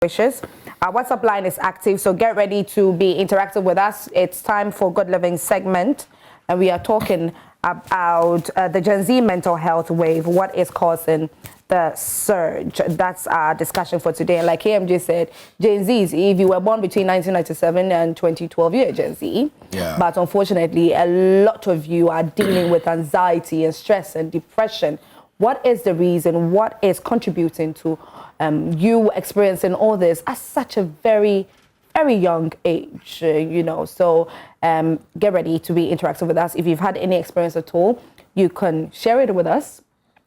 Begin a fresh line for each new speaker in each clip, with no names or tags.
wishes. Our WhatsApp line is active, so get ready to be interactive with us. It's time for Good Living segment, and we are talking about the Gen Z mental health wave, what is causing the surge. That's our discussion for today. And like KMJ said, Gen Zs, if you were born between 1997 and 2012, you're a Gen Z.
Yeah.
But unfortunately, a lot of you are dealing with anxiety and stress and depression. What is the reason? What is contributing to you experiencing all this at such a very, very young age, So get ready to be interactive with us. If you've had any experience at all, you can share it with us.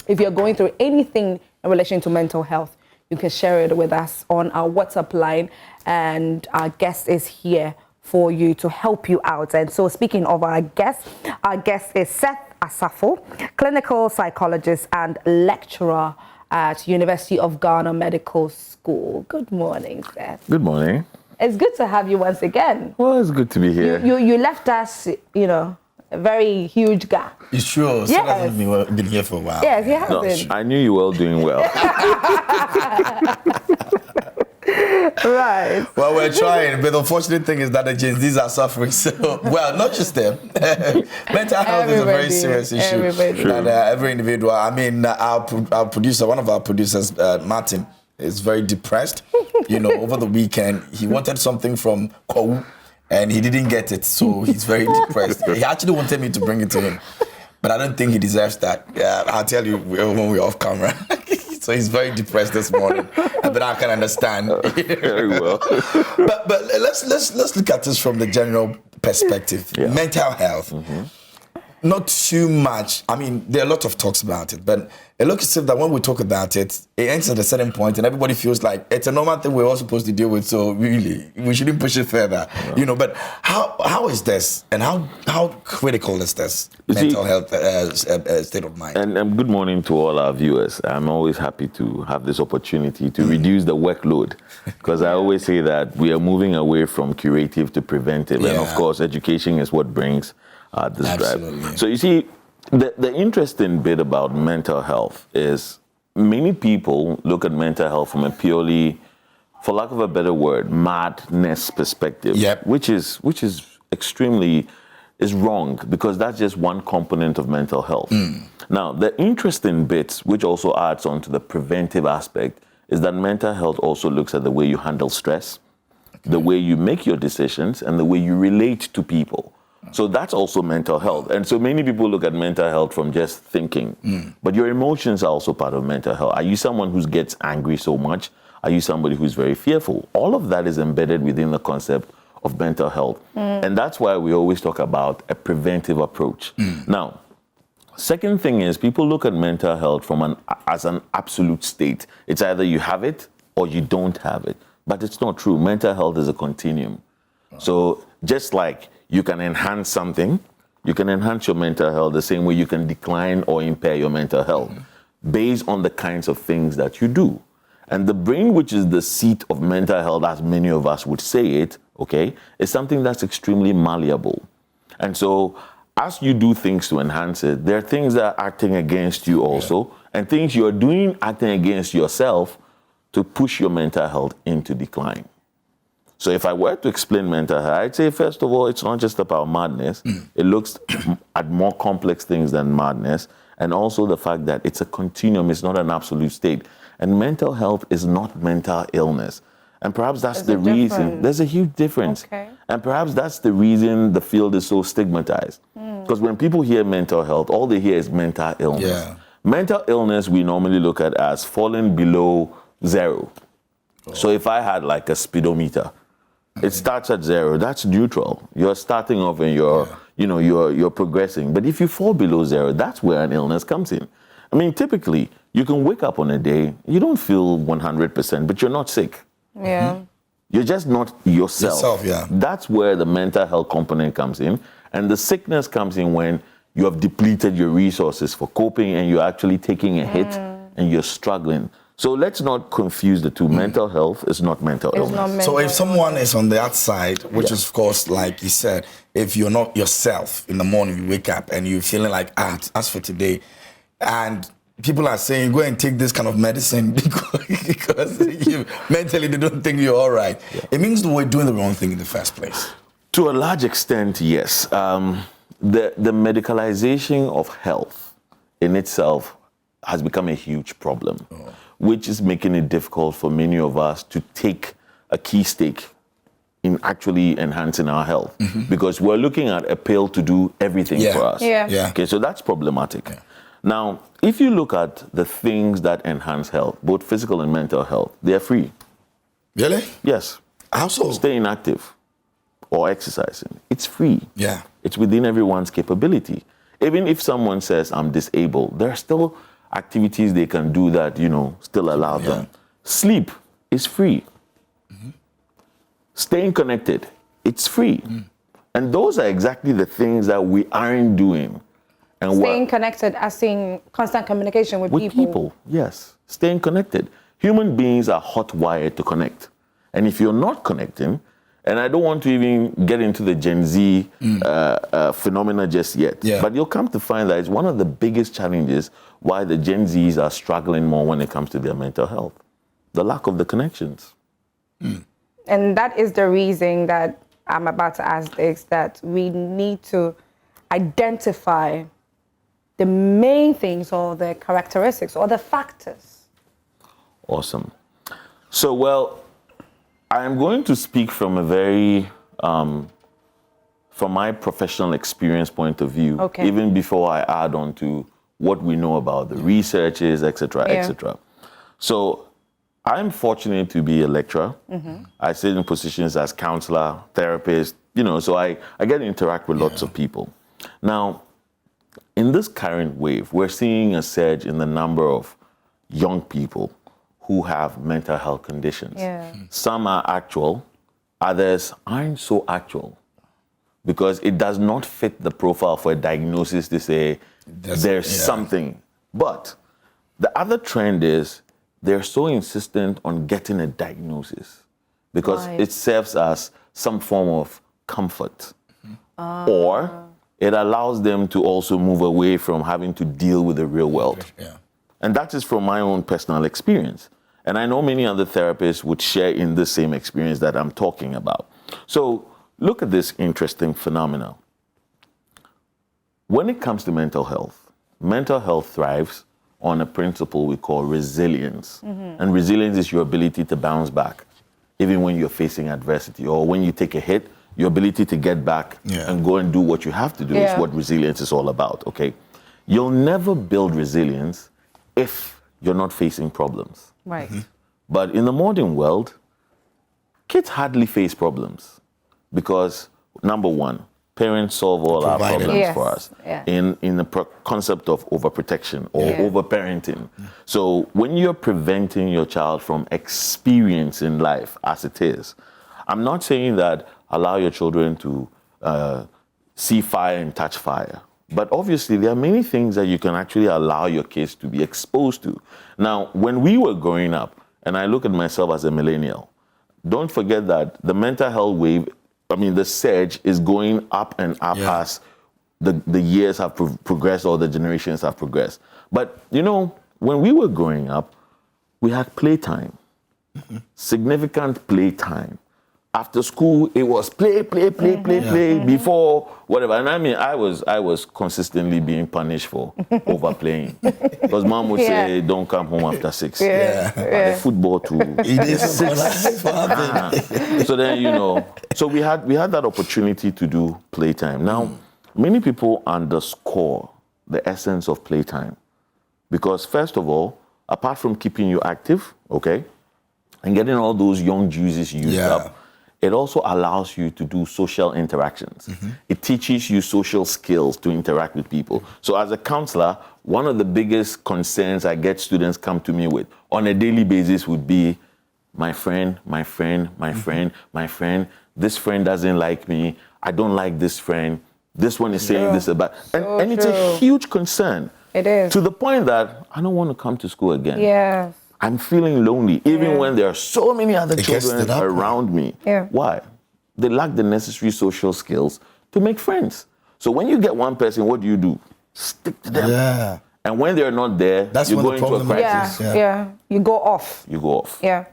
If you're going through anything in relation to mental health, you can share it with us on our WhatsApp line. And our guest is here for you to help you out. And so speaking of our guest is Seth Safo, clinical psychologist and lecturer at University of Ghana Medical School. Good morning, Seth.
Good morning.
It's good to have you once again.
Well, it's good to be here.
You left us, a very huge gap.
It's true.
Yes.
I've been here for a while.
Yes, you have been.
I knew you were all doing well.
Right.
Well, we're trying, but the unfortunate thing is that the Gen Zs are suffering. So, well, not just them. Mental health is a very serious issue. And every individual. I mean, our producer, one of our producers, Martin, is very depressed. Over the weekend, he wanted something from Kwawu, and he didn't get it, so he's very depressed. He actually wanted me to bring it to him, but I don't think he deserves that. I'll tell you when we're off camera. So he's very depressed this morning, but I can understand.
Very well.
But let's look at this from the general perspective.
Yeah.
Mental health. Mm-hmm. Not too much. I mean, there are a lot of talks about it, but it looks as if that when we talk about it, it ends at a certain point, and everybody feels like it's a normal thing we're all supposed to deal with. So really, we shouldn't push it further, But how is this, and how critical is this mental health state of mind?
And good morning to all our viewers. I'm always happy to have this opportunity to reduce the workload, because I always say that we are moving away from curative to preventive, and of course, education is what brings this drive. So you see, the interesting bit about mental health is many people look at mental health from a purely, for lack of a better word, madness perspective, which is extremely wrong, because that's just one component of mental health. Now, the interesting bit, which also adds on to the preventive aspect, is that mental health also looks at the way you handle stress, the way you make your decisions, and the way you relate to people. So that's also mental health. And so many people look at mental health from just thinking. But your emotions are also part of mental health. Are you someone who gets angry so much? Are you somebody who's very fearful? All of that is embedded within the concept of mental health. And that's why we always talk about a preventive approach. Now, second thing is people look at mental health as an absolute state. It's either you have it or you don't have it. But it's not true. Mental health is a continuum. So just like you can enhance something, you can enhance your mental health the same way you can decline or impair your mental health based on the kinds of things that you do. And the brain, which is the seat of mental health, as many of us would say it, is something that's extremely malleable. And so as you do things to enhance it, there are things that are acting against you also, and things you're doing acting against yourself to push your mental health into decline. So if I were to explain mental health, I'd say, first of all, it's not just about madness. It looks at more complex things than madness. And also the fact that it's a continuum, it's not an absolute state. And mental health is not mental illness. And perhaps that's the reason. There's a huge difference. And perhaps that's the reason the field is so stigmatized. Because when people hear mental health, all they hear is mental illness. Mental illness we normally look at as falling below 0. So if I had like a speedometer, it starts at 0. That's neutral. You're starting off and you're progressing. But if you fall below 0, that's where an illness comes in. I mean, typically, you can wake up on a day, you don't feel 100%, but you're not sick. You're just not yourself. That's where the mental health component comes in. And the sickness comes in when you have depleted your resources for coping and you're actually taking a hit and you're struggling. So let's not confuse the two. Mental health is not mental illness.
So if someone is on the outside, which is, of course, like you said, if you're not yourself in the morning, you wake up and you're feeling like, as for today, and people are saying, go and take this kind of medicine because mentally they don't think you're all right. Yeah. It means we're doing the wrong thing in the first place.
To a large extent, yes. The medicalization of health in itself has become a huge problem, which is making it difficult for many of us to take a key stake in actually enhancing our health, because we're looking at a pill to do everything for us. Okay, so that's problematic. Now, if you look at the things that enhance health, both physical and mental health, they're free.
Really?
Yes.
How so?
Staying active or exercising, it's free.
Yeah.
It's within everyone's capability. Even if someone says, I'm disabled, there are still activities they can do that, still allow them. Sleep is free. Staying connected, it's free. And those are exactly the things that we aren't doing. And
staying connected, as in constant communication with people. With people,
yes. Staying connected. Human beings are hot-wired to connect. And if you're not connecting, and I don't want to even get into the Gen Z phenomena just yet, but you'll come to find that it's one of the biggest challenges why the Gen Zs are struggling more when it comes to their mental health. The lack of the connections.
And that is the reason that I'm about to ask this, that we need to identify the main things or the characteristics or the factors.
Awesome. So, well, I'm going to speak from a very, from my professional experience point of view, even before I add on to what we know about the researches, etc., etc. So, I'm fortunate to be a lecturer. I sit in positions as counselor, therapist, so I get to interact with lots of people. Now, in this current wave, we're seeing a surge in the number of young people who have mental health conditions. Some are actual, others aren't so actual, because it does not fit the profile for a diagnosis to say there's something. But the other trend is they're so insistent on getting a diagnosis because it serves as some form of comfort. Or it allows them to also move away from having to deal with the real world. And that is from my own personal experience. And I know many other therapists would share in the same experience that I'm talking about. So look at this interesting phenomenon. When it comes to mental health thrives on a principle we call resilience. And resilience is your ability to bounce back, even when you're facing adversity, or when you take a hit, your ability to get back and go and do what you have to do is what resilience is all about, okay? You'll never build resilience if you're not facing problems. But in the modern world, kids hardly face problems because, number one, parents solve all our problems for us in the concept of overprotection or overparenting. So when you're preventing your child from experiencing life as it is, I'm not saying that allow your children to see fire and touch fire. But obviously, there are many things that you can actually allow your kids to be exposed to. Now, when we were growing up, and I look at myself as a millennial, don't forget that the mental health wave, the surge is going up and up as the years have progressed or the generations have progressed. But, when we were growing up, we had playtime, significant playtime. After school, it was play before whatever. And I was consistently being punished for overplaying. Because mom would say, don't come home after 6. The football too.
It is 6.
So then, so we had that opportunity to do playtime. Now, many people underscore the essence of playtime. Because first of all, apart from keeping you active, and getting all those young juices used up, it also allows you to do social interactions. It teaches you social skills to interact with people. So as a counselor, one of the biggest concerns I get students come to me with on a daily basis would be, my friend, this friend doesn't like me, I don't like this friend, this one is saying this about, and it's a huge concern.
It is.
To the point that I don't want to come to school again. I'm feeling lonely, even when there are so many other children around me. Why? They lack the necessary social skills to make friends. So when you get one person, what do? Stick to them. And when they're not there, you go into a crisis.
You go off.
You go off.
Yeah.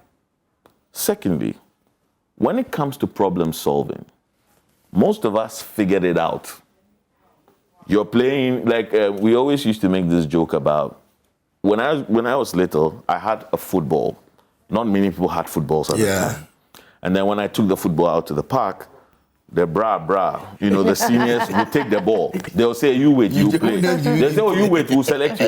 Secondly, when it comes to problem solving, most of us figured it out. You're playing, like we always used to make this joke about, when I was little, I had a football. Not many people had footballs at the time. And then when I took the football out to the park, the the seniors will take the ball. They'll say, you wait, you play. They'll say, oh, you wait, we'll select you.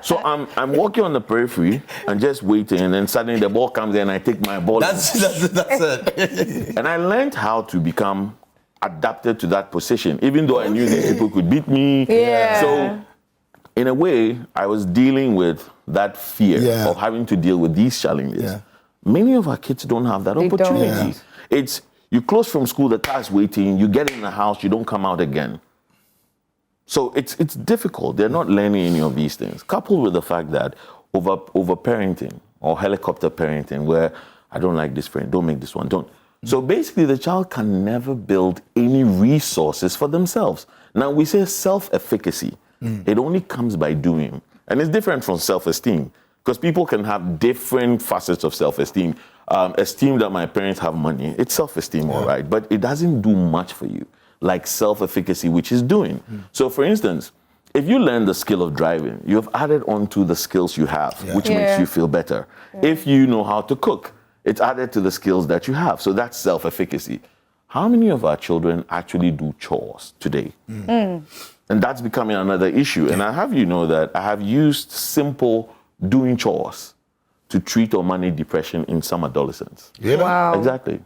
So I'm walking on the periphery and just waiting, and then suddenly the ball comes in and I take my ball.
That's it.
And I learned how to become adapted to that position, even though I knew these people could beat me.
Yeah.
So in a way, I was dealing with that fear of having to deal with these challenges. Yeah. Many of our kids don't have that opportunity. It's you close from school, the car's waiting, you get in the house, you don't come out again. So it's difficult. They're not learning any of these things. Coupled with the fact that over parenting or helicopter parenting, where I don't like this friend, don't make this one, don't. So basically the child can never build any resources for themselves. Now we say self-efficacy. It only comes by doing. And it's different from self-esteem, because people can have different facets of self-esteem. Esteem that my parents have money, it's self-esteem, all right, but it doesn't do much for you, like self-efficacy, which is doing. So for instance, if you learn the skill of driving, you have added on to the skills you have, which makes you feel better. If you know how to cook, it's added to the skills that you have. So that's self-efficacy. How many of our children actually do chores today? And that's becoming another issue. And I have you know that I have used simple doing chores to treat or manage depression in some adolescents.
Wow.
Exactly.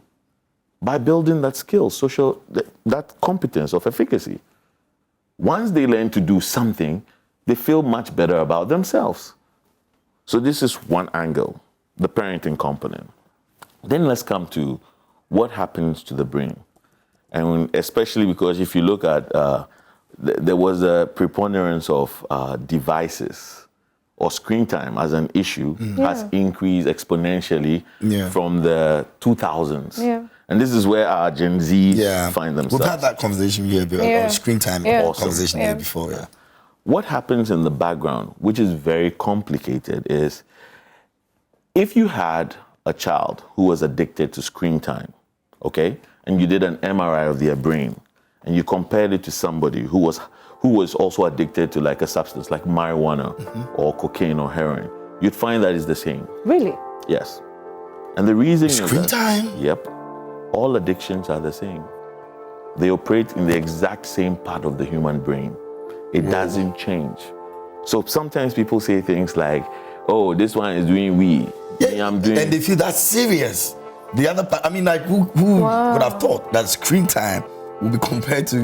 By building that skill, that competence of efficacy. Once they learn to do something, they feel much better about themselves. So this is one angle, the parenting component. Then let's come to what happens to the brain. And especially because if you look at, there was a preponderance of devices or screen time as an issue has increased exponentially from the 2000s. And this is where our Gen Z find themselves.
We've had that conversation here before, screen time conversation here before.
What happens in the background, which is very complicated, is if you had a child who was addicted to screen time, okay, and you did an MRI of their brain, and you compared it to somebody who was also addicted to like a substance like marijuana or cocaine or heroin, you'd find that it's the same.
Really?
Yes. And the reason is
screen time?
Yep. All addictions are the same. They operate in the exact same part of the human brain. It doesn't change. So sometimes people say things like, oh, this one is doing weed. I'm doing...
And they feel that's serious. The other part, I mean, like, who would have thought that screen time will be compared to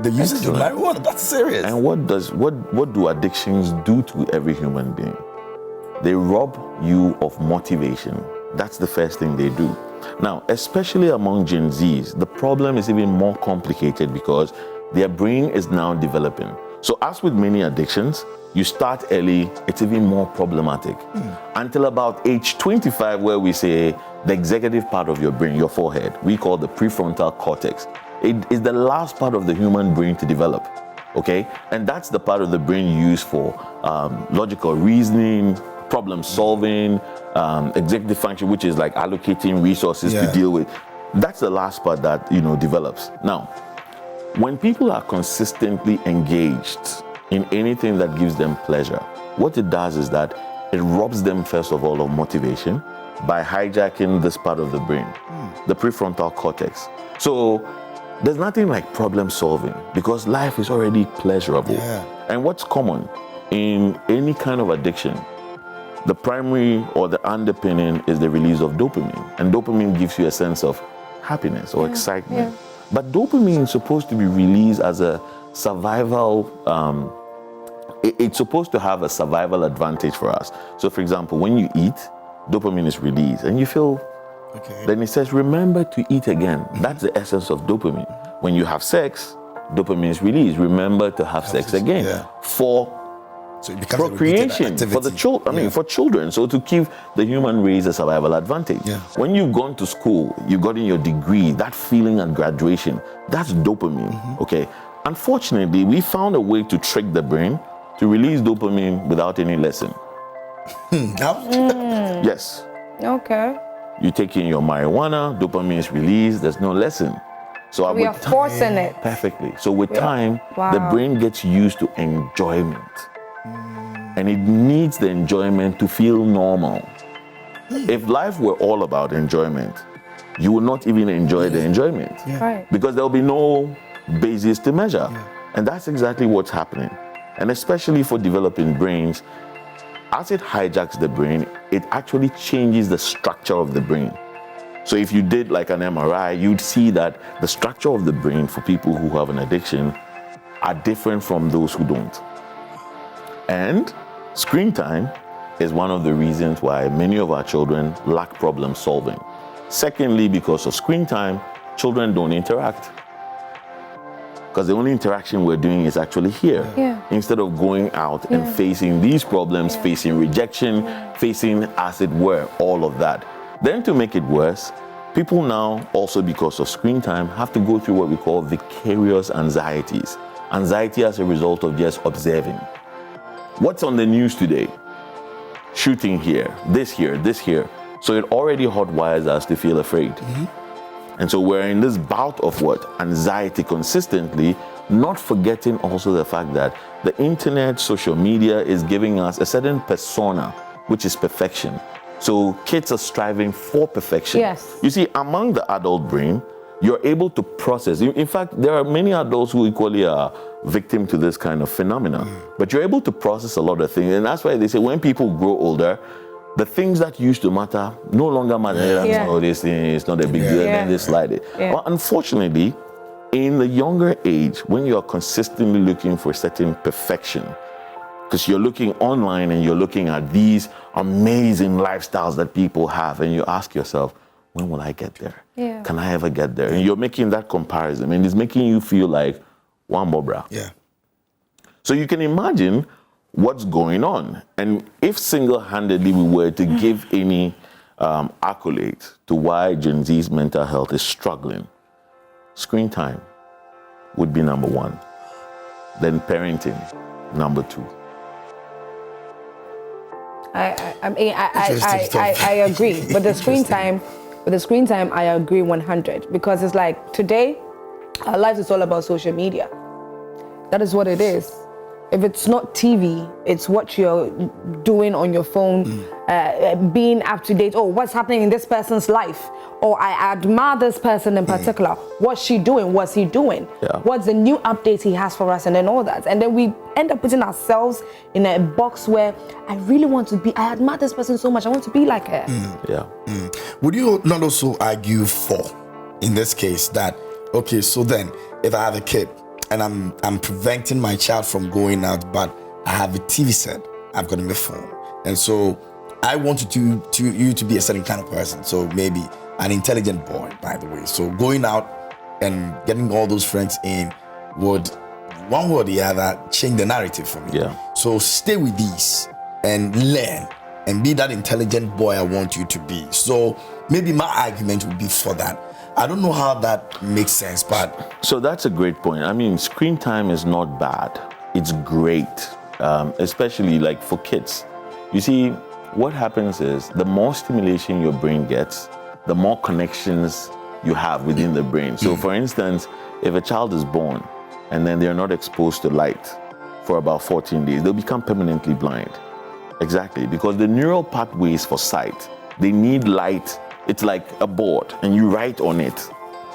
the usage of marijuana? That's serious.
And what do addictions do to every human being? They rob you of motivation. That's the first thing they do. Now, especially among Gen Zs, the problem is even more complicated because their brain is now developing. So as with many addictions, you start early, it's even more problematic. Until about age 25, where we say the executive part of your brain, your forehead, we call the prefrontal cortex. It is the last part of the human brain to develop, okay? And that's the part of the brain used for logical reasoning, problem solving, executive function, which is like allocating resources to deal with. That's the last part that, develops. Now, when people are consistently engaged in anything that gives them pleasure, what it does is that it robs them, first of all, of motivation by hijacking this part of the brain, the prefrontal cortex. So there's nothing like problem solving because life is already pleasurable. And what's common in any kind of addiction, the primary or the underpinning is the release of dopamine. And dopamine gives you a sense of happiness or excitement. But dopamine is supposed to be released as a survival, it's supposed to have a survival advantage for us. So for example, when you eat, dopamine is released and you feel, then it says, remember to eat again. That's the essence of dopamine. When you have sex, dopamine is released. Remember to have sex again. For procreation, for the children, for children. So to give the human race a survival advantage. When you've gone to school, you've gotten your degree, that feeling at graduation, that's dopamine, okay? Unfortunately, we found a way to trick the brain to release dopamine without any lesson. Yes.
Okay.
You take in your marijuana, dopamine is released, there's no lesson. So
we are forcing it.
Perfectly. So with time,
Wow.
the brain gets used to enjoyment. And it needs the enjoyment to feel normal. If life were all about enjoyment, you will not even enjoy the enjoyment.
Right.
Because there will be no basis to measure. And that's exactly what's happening. And especially for developing brains, as it hijacks the brain, it actually changes the structure of the brain. So if you did like an MRI, you'd see that the structure of the brain for people who have an addiction are different from those who don't. And screen time is one of the reasons why many of our children lack problem solving. Secondly, because of screen time, children don't interact. Because the only interaction we're doing is actually here. Instead of going out and facing these problems, facing rejection, facing, as it were, all of that. Then to make it worse, people now, also because of screen time, have to go through what we call vicarious anxieties. Anxiety as a result of just observing. What's on the news today? Shooting here, this here, this here. So it already hotwires us to feel afraid. And so we're in this bout of what? Anxiety consistently, not forgetting also the fact that the internet, social media is giving us a certain persona, which is perfection. So kids are striving for perfection.
Yes.
You see, among the adult brain, you're able to process. In fact, there are many adults who equally are victim to this kind of phenomena. But you're able to process a lot of things. And that's why they say when people grow older, the things that used to matter no longer matter. Oh, this thing is not a big deal, and then they slide it. Well, unfortunately, in the younger age, when you are consistently looking for certain perfection, because you're looking online and you're looking at these amazing lifestyles that people have, and you ask yourself, when will I get there? Can I ever get there? And you're making that comparison, and it's making you feel like, one bobra. So you can imagine what's going on. And if single-handedly we were to give any accolade to why Gen Z's mental health is struggling, screen time would be number one. Then parenting, number two.
I agree. But the screen time, I agree 100. Because it's like today, our life is all about social media. That is what it is. If it's not TV, it's what you're doing on your phone, being up to date. Oh, what's happening in this person's life? Or I admire this person in particular. What's she doing? What's he doing? What's the new updates he has for us? And then all that. And then we end up putting ourselves in a box where I really want to be, I admire this person so much. I want to be like her.
Would you not also argue for, in this case, that, okay, so then if I have a kid, and I'm preventing my child from going out, but I have a TV set, I've got him a phone. And so I want you to be a certain kind of person. So maybe an intelligent boy, by the way. So going out and getting all those friends in would, one way or the other, change the narrative for me. So stay with these and learn and be that intelligent boy I want you to be. So maybe my argument would be for that. I don't know how that makes sense, but...
So that's a great point. I mean, screen time is not bad. It's great, especially like for kids. You see, what happens is the more stimulation your brain gets, the more connections you have within the brain. So for instance, if a child is born and then they're not exposed to light for about 14 days, they'll become permanently blind. Exactly, because the neural pathways for sight, they need light. It's like a board and you write on it.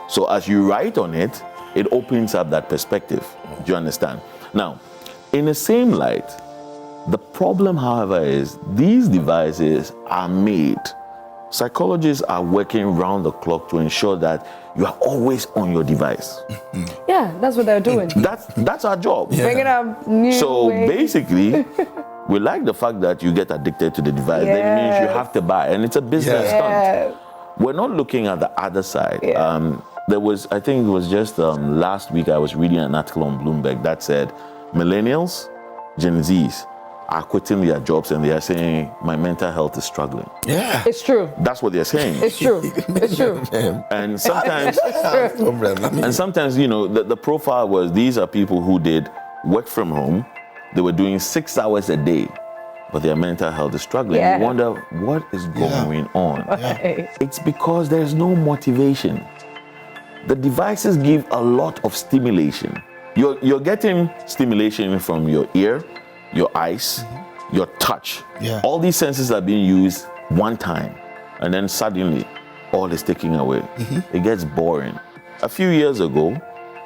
So as you write on it, it opens up that perspective. Do you understand? Now, in the same light, the problem, however, is these devices are made. Psychologists are working round the clock to ensure that you are always on your device.
Yeah, that's what they're doing.
That's our job.
Bringing up new
So
ways.
Basically, we like the fact that you get addicted to the device. That means you have to buy, and it's a business stunt. We're not looking at the other side. There was, I think it was just last week, I was reading an article on Bloomberg that said millennials, Gen Zs, are quitting their jobs and they are saying, my mental health is struggling.
It's true.
That's what they're saying.
It's true. It's true.
And sometimes, you know, the profile was, these are people who did work from home. they were doing 6 hours a day, but their mental health is struggling.
Yeah.
You wonder what is going on.
Right.
It's because there's no motivation. The devices give a lot of stimulation. You're getting stimulation from your ear, your eyes, your touch.
Yeah.
All these senses are being used one time, and then suddenly all is taken away. It gets boring. A few years ago,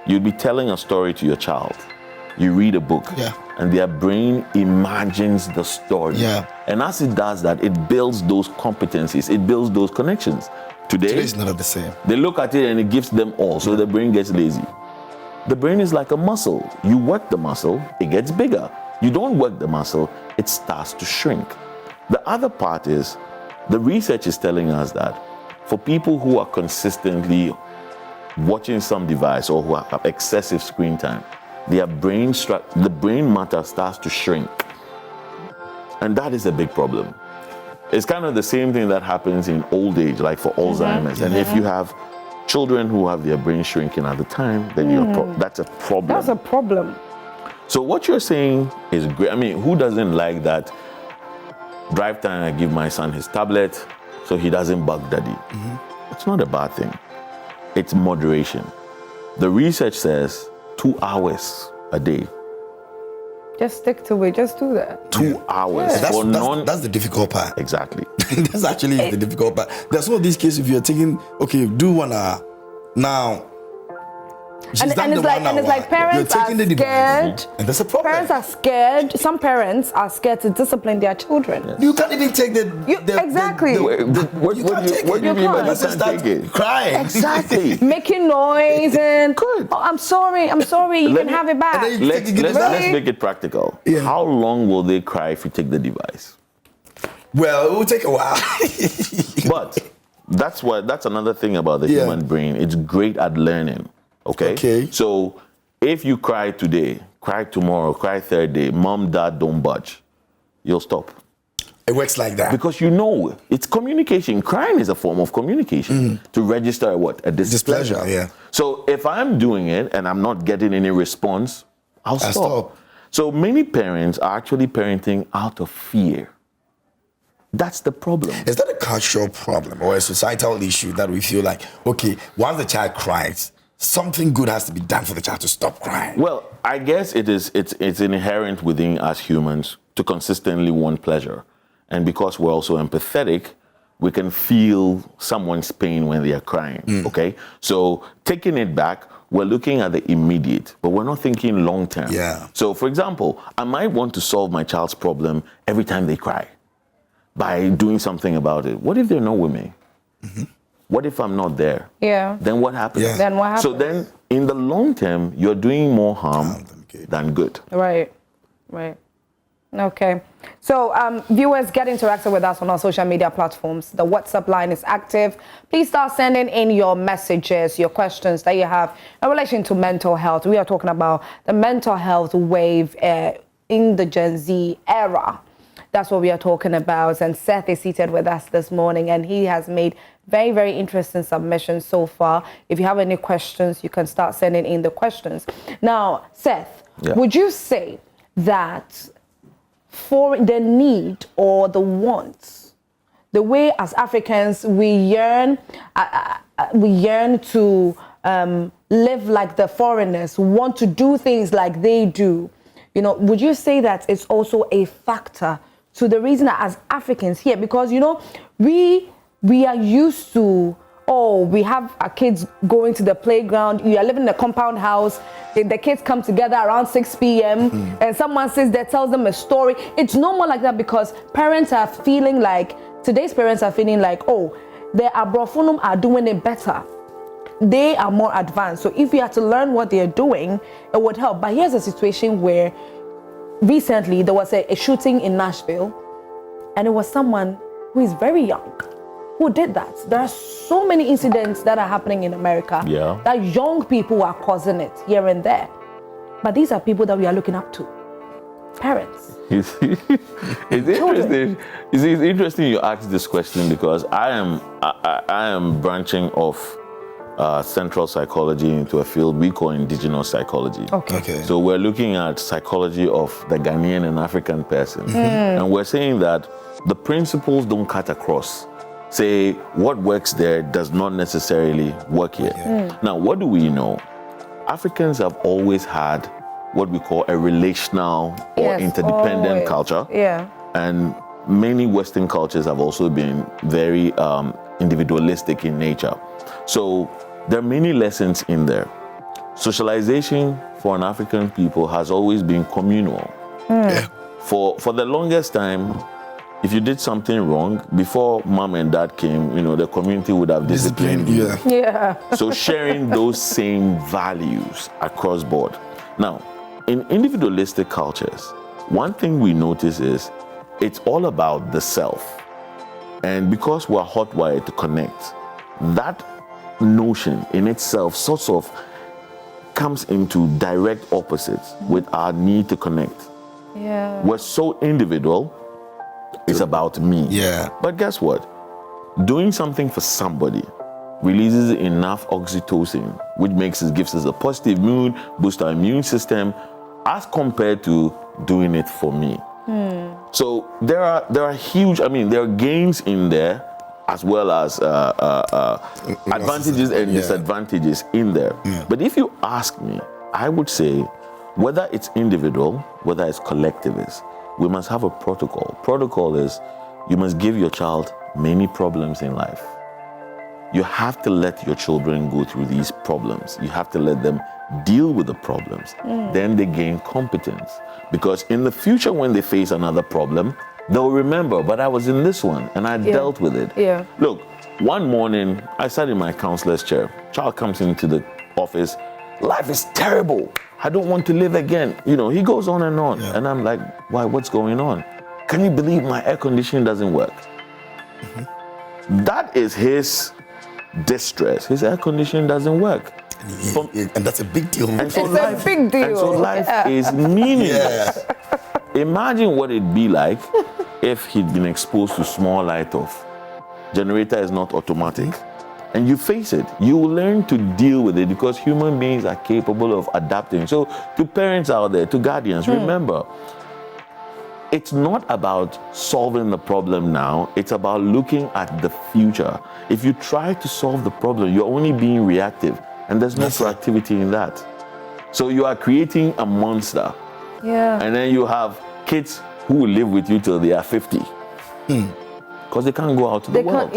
you'd be telling a story to your child. You read a book, and their brain imagines the story.
Yeah.
And as it does that, it builds those competencies, it builds those connections. Today
it's not the same.
they look at it and it gives them all, so the brain gets lazy. The brain is like a muscle. You work the muscle, it gets bigger. You don't work the muscle, it starts to shrink. The other part is, the research is telling us that for people who are consistently watching some device or who have excessive screen time, the brain matter starts to shrink. And that is a big problem. It's kind of the same thing that happens in old age, like for Alzheimer's. And if you have children who have their brain shrinking at the time, then that's a problem.
That's a problem.
So what you're saying is great. I mean, who doesn't like that? Drive time, I give my son his tablet so he doesn't bug daddy. It's not a bad thing. It's moderation. The research says 2 hours a day.
Just stick to it. Just do that.
2 hours.
That's the difficult part.
Exactly.
That's actually the difficult part. There's some of these cases, if you're taking, okay, do 1 hour. Now,
And it's like parents are scared.
And that's a problem.
Parents are scared. Some parents are scared to discipline their children.
Yes. You can't even take
exactly.
What do you mean by you can't take it?
Crying.
Exactly.
Making noise and
Good.
Oh, I'm sorry. You can have it back.
Let's make it practical.
Yeah.
How long will they cry if you take the device?
Well, it will take a while.
But that's another thing about the human brain. It's great at learning. Okay. So if you cry today, cry tomorrow, cry third day, mom, dad, don't budge, you'll stop.
It works like that.
Because you know it's communication. Crying is a form of communication to register a displeasure.
Yeah.
So if I'm doing it and I'm not getting any response, I'll stop. So many parents are actually parenting out of fear. That's the problem.
Is that a cultural problem or a societal issue that we feel like, okay, once the child cries, something good has to be done for the child to stop crying?
Well, I guess it's inherent within us humans to consistently want pleasure. And because we're also empathetic, we can feel someone's pain when they are crying, okay? So taking it back, we're looking at the immediate, but we're not thinking long term.
Yeah.
So for example, I might want to solve my child's problem every time they cry by doing something about it. What if they're not with me? What if I'm not there?
Yeah.
Then what happens?
Yeah.
Then what happens?
So then, in the long term, you're doing more harm than good.
Right. Okay. So viewers, get interactive with us on our social media platforms. The WhatsApp line is active. Please start sending in your messages, your questions that you have in relation to mental health. We are talking about the mental health wave in the Gen Z era. That's what we are talking about. And Seth is seated with us this morning, and he has made very, very interesting submissions so far. If you have any questions, you can start sending in the questions. Now, Seth, would you say that for the need or the wants, the way as Africans we yearn to live like the foreigners, want to do things like they do, you know, would you say that it's also a factor to the reason that as Africans here, because, you know, we are used to, we have our kids going to the playground, you are living in a compound house, the kids come together around 6 p.m. And someone sits there, tells them a story. It's normal like that because today's parents are feeling like, the Abrofunum are doing it better. They are more advanced. So if you had to learn what they're doing, it would help. But here's a situation where recently there was a shooting in Nashville, and it was someone who is very young who did that. There are so many incidents that are happening in America that young people are causing it here and there. But these are people that we are looking up to. Parents.
It's interesting. It's interesting you ask this question because I am branching off central psychology into a field we call indigenous psychology.
Okay.
So we're looking at psychology of the Ghanaian and African person. And we're saying that the principles don't cut across. Say what works there does not necessarily work here. Now, what do we know? Africans have always had what we call a relational or interdependent culture. And many Western cultures have also been very individualistic in nature. So there are many lessons in there. Socialization for an African people has always been communal. For the longest time, if you did something wrong, before mom and dad came, the community would have disciplined you. So sharing those same values across board. Now, in individualistic cultures, one thing we notice is it's all about the self. And because we're hotwired to connect, that notion in itself sort of comes into direct opposites with our need to connect. We're so individual. It's about me. But guess what? Doing something for somebody releases enough oxytocin, which gives us a positive mood, boosts our immune system, as compared to doing it for me. So there are huge. There are gains in there, as well as advantages and disadvantages in there. But if you ask me, I would say, whether it's individual, whether it's collectivist, we must have a protocol. Protocol is you must give your child many problems in life. You have to let your children go through these problems. You have to let them deal with the problems. Then they gain competence. Because in the future, when they face another problem, they'll remember, but I was in this one and I dealt with it. Look, one morning, I sat in my counselor's chair. Child comes into the office. Life is terrible. I don't want to live again. He goes on and on. And I'm like, why, what's going on? Can you believe my air conditioning doesn't work? That is his distress. His air conditioning doesn't work.
And that's a big deal.
And so it's a big deal.
And so life is meaningless. Imagine what it'd be like if he'd been exposed to small light off. Generator is not automatic. And you face it. You will learn to deal with it because human beings are capable of adapting. So to parents out there, to guardians, remember, it's not about solving the problem now. It's about looking at the future. If you try to solve the problem, you're only being reactive. And there's no proactivity in that. So you are creating a monster. And then you have kids who will live with you till they are 50. Because they can't go out to the world.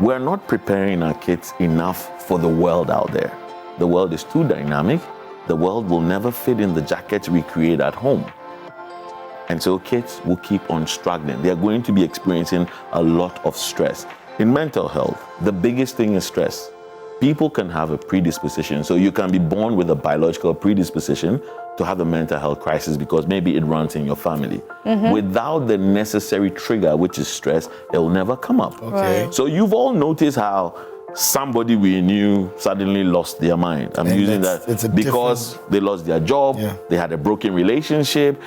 We're not preparing our kids enough for the world out there. The world is too dynamic. The world will never fit in the jackets we create at home. And so kids will keep on struggling. They are going to be experiencing a lot of stress. In mental health, the biggest thing is stress. People can have a predisposition. So you can be born with a biological predisposition to have a mental health crisis because maybe it runs in your family. Without the necessary trigger, which is stress, it will never come up. So you've all noticed how somebody we knew suddenly lost their mind. I'm using that because they lost their job, they had a broken relationship,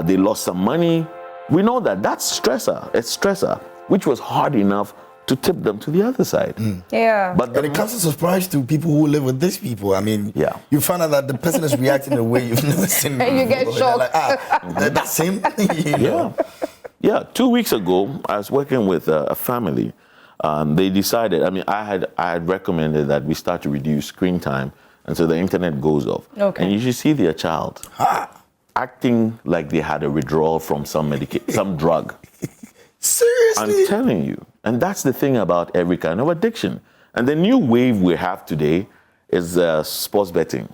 they lost some money. We know that that's stressor, a stressor, which was hard enough to tip them to the other side. But
it comes as a surprise to people who live with these people. You find out that the person is reacting in a way you've never seen.
And you get shocked.
Like, that's him.
2 weeks ago, I was working with a family. They decided, I had recommended that we start to reduce screen time, and so the internet goes off. And you should see their child acting like they had a withdrawal from some drug.
Seriously?
I'm telling you. And that's the thing about every kind of addiction. And the new wave we have today is sports betting.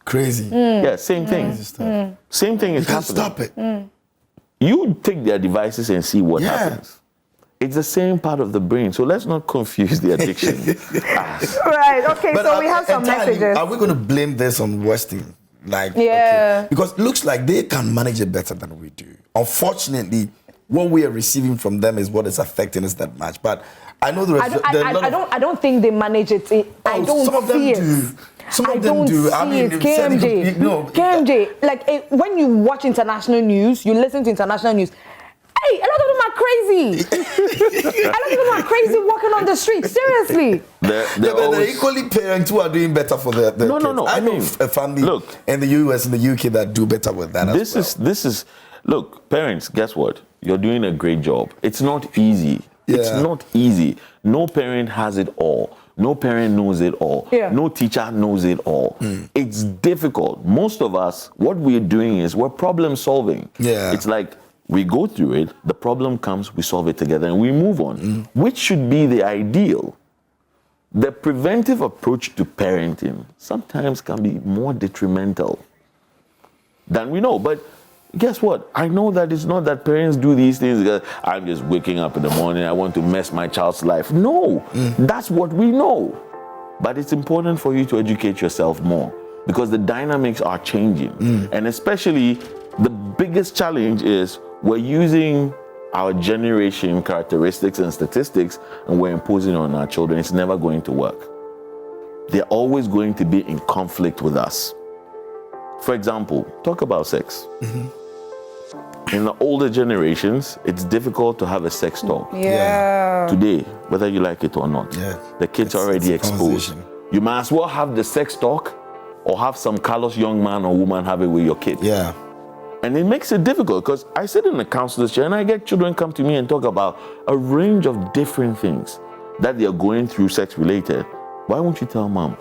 Crazy.
Same thing. Same thing is happening. You can't
stop it.
You take their devices and see what happens. It's the same part of the brain. So let's not confuse the addiction.
Right. Okay. But so we have some messages.
Are we going to blame this on Western? Because it looks like they can manage it better than we do. Unfortunately, what we are receiving from them is what is affecting us that much. But I know
I don't think they manage it. I don't see it.
Some of them do.
KMJ, like when you watch international news, you listen to international news, Hey, a lot of them are crazy. A lot of them are crazy walking on the street. Seriously.
They're equally parents who are doing better for their kids.
No.
I know a family in the US and the UK that do better with that.
This is look, parents, guess what? You're doing a great job. It's not easy. Yeah. It's not easy. No parent has it all. No parent knows it all.
Yeah.
No teacher knows it all. It's difficult. Most of us, what we're doing is we're problem solving.
Yeah.
It's like we go through it, the problem comes, we solve it together, and we move on, which should be the ideal. The preventive approach to parenting sometimes can be more detrimental than we know. But guess what? I know that it's not that parents do these things because I'm just waking up in the morning, I want to mess my child's life. No, that's what we know. But it's important for you to educate yourself more because the dynamics are changing. And especially the biggest challenge is we're using our generation characteristics and statistics and we're imposing on our children. It's never going to work. They're always going to be in conflict with us. For example, talk about sex. In the older generations, it's difficult to have a sex talk.
Yeah.
Today, whether you like it or not, the kids are already exposed. You might as well have the sex talk or have some callous young man or woman have it with your kid.
Yeah.
And it makes it difficult because I sit in the counselor's chair and I get children come to me and talk about a range of different things that they are going through sex related. Why won't you tell mom?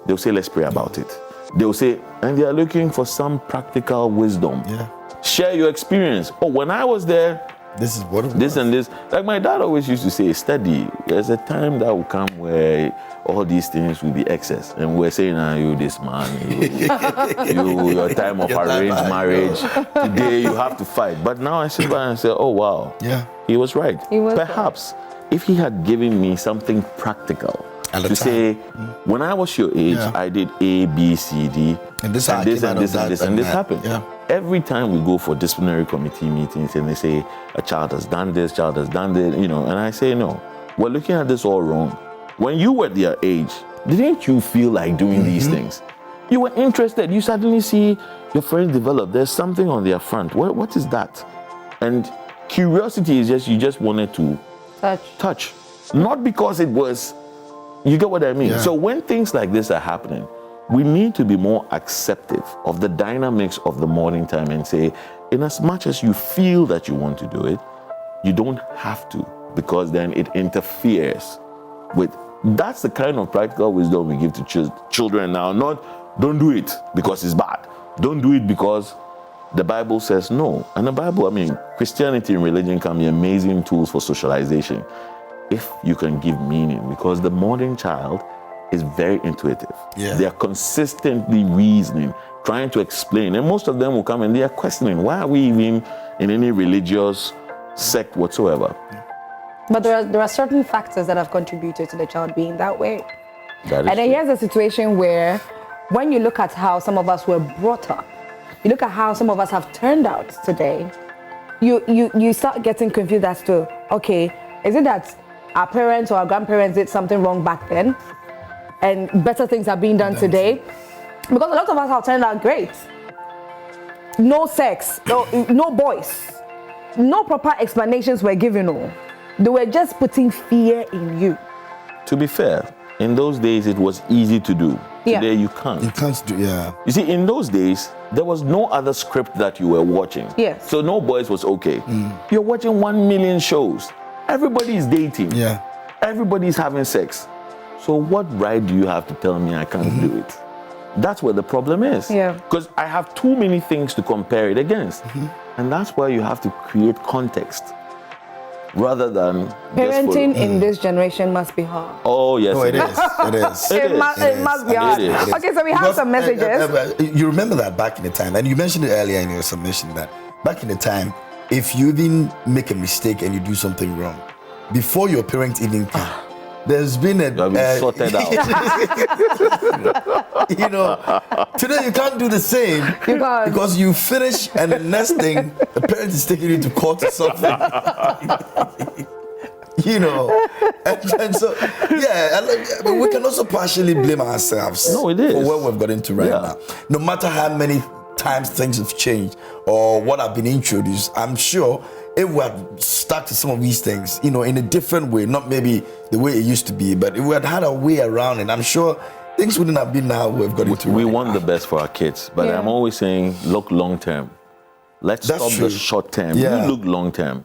They'll say, let's pray about it. They'll say, and they are looking for some practical wisdom.
Yeah.
Share your experience. Oh, when I was there,
this is what it was.
This and this. Like my dad always used to say, steady. There's a time that will come where all these things will be excess. And we're saying, you this man, your time of arranged marriage. Today you have to fight. But now I sit back and say, oh wow.
Yeah.
He was right.
He was
Perhaps if he had given me something practical to say, when I was your age, I did A, B, C, D, and this happened.
Yeah.
Every time we go for disciplinary committee meetings and they say a child has done this, and I say no, we're looking at this all wrong. When you were their age, didn't you feel like doing these things? You were interested. You suddenly see your friends develop. There's something on their front. What is that? And curiosity is you just wanted to touch. Not because it was, you get what I mean? Yeah. So when things like this are happening, we need to be more acceptive of the dynamics of the morning time and say, in as much as you feel that you want to do it, you don't have to, because then it interferes with. That's the kind of practical wisdom we give to children now. Not, don't do it because it's bad. Don't do it because the Bible says no. And the Bible, Christianity and religion can be amazing tools for socialization if you can give meaning, because the modern child is very intuitive. Yeah. They are consistently reasoning, trying to explain. And most of them will come and they are questioning, why are we even in any religious sect whatsoever?
But there are certain factors that have contributed to the child being that way.
That is
and then here's a situation where, when you look at how some of us were brought up, you look at how some of us have turned out today, you start getting confused as to, okay, is it that our parents or our grandparents did something wrong back then and better things are being done today? Because a lot of us have turned out great. No sex, no boys, no proper explanations were given. They were just putting fear in you.
To be fair, in those days it was easy to do. Today you can't.
You can't do, yeah.
You see, in those days, there was no other script that you were watching.
Yes.
So no boys was okay. You're watching 1 million shows. Everybody's dating.
Yeah.
Everybody's having sex. So what right do you have to tell me I can't do it? That's where the problem is.
Yeah.
Because I have too many things to compare it against. And that's why you have to create context rather than
parenting in this generation must be hard.
Oh yes,
it is.
It must be hard. Okay, so we have some messages.
You remember that back in the time, and you mentioned it earlier in your submission, that back in the time, if you even make a mistake and you do something wrong, before your parents even come, there's been
sorted out.
Today you can't do the same because you finish and the next thing the parent is taking you to court or something. And so we can also partially blame ourselves
for
where we've got into right now. No matter how many times things have changed or what have been introduced, I'm sure if we had stuck to some of these things, you know, in a different way, not maybe the way it used to be, but if we had a way around it, I'm sure things wouldn't have been now we've got into.
We want the best for our kids, but I'm always saying, look long term. Let's stop the short term. You look long term.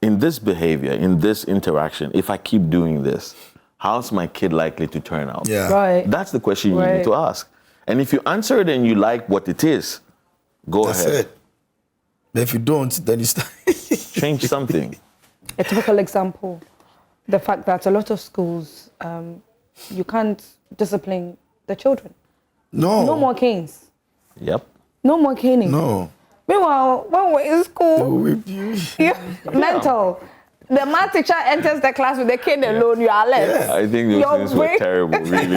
In this behavior, in this interaction, if I keep doing this, how's my kid likely to turn out?
Yeah.
Right.
That's the question you need to ask. And if you answer it and you like what it is, go ahead.
That's it. But if you don't, then you start.
Change something.
A typical example, the fact that a lot of schools, you can't discipline the children.
No.
No more canes.
Yep.
No more caning.
No.
Meanwhile, when we're in school, mental. The math teacher enters the class with the cane alone, you are left.
Yeah.
I think those things were terrible, really.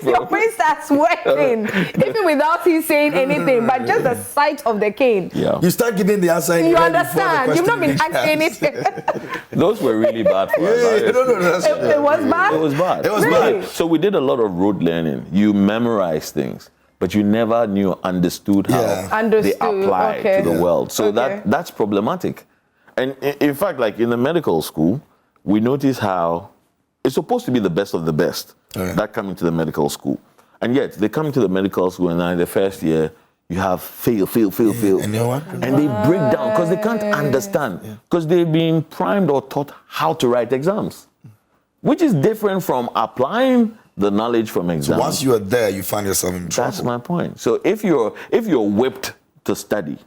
Your brain starts working, even without him saying anything, but just the sight of the cane.
Yeah.
You start giving the answer.
You understand? You've not been asking anything.
Those were really bad for us.
No,
It was bad?
It was bad.
It was
Really?
bad.
So we did a lot of rote learning. You memorize things, but you never understood how they apply to the world. So that's problematic. And in fact, like in the medical school, we notice how it's supposed to be the best of the best that come into the medical school. And yet they come into the medical school and then in the first year, you have fail.
And
they break down because they can't understand. Because they've been primed or taught how to write exams, which is different from applying the knowledge from exams.
So once you are there, you find yourself in trouble.
That's my point. So if you're whipped to study,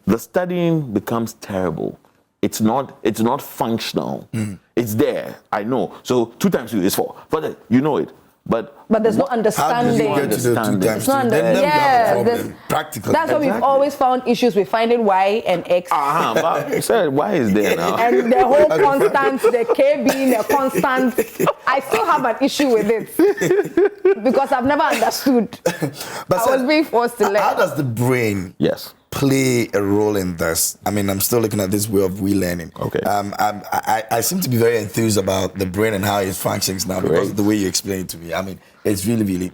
the studying becomes terrible. It's not functional. It's there. I know. So 2 times 2 is 4. But you know it. But
there's no understanding.
How did you get to the 2 times 2? Then you have a problem. Practically.
That's why we've always found issues with finding Y and X.
But sir, why is there now?
And the whole constant, the K being a constant. I still have an issue with it because I've never understood.
But
I was being forced to learn.
How does the brain play a role in this? I mean, I'm still looking at this way of relearning.
Okay.
I seem to be very enthused about the brain and how it functions now because of the way you explain it to me. I mean, it's really, really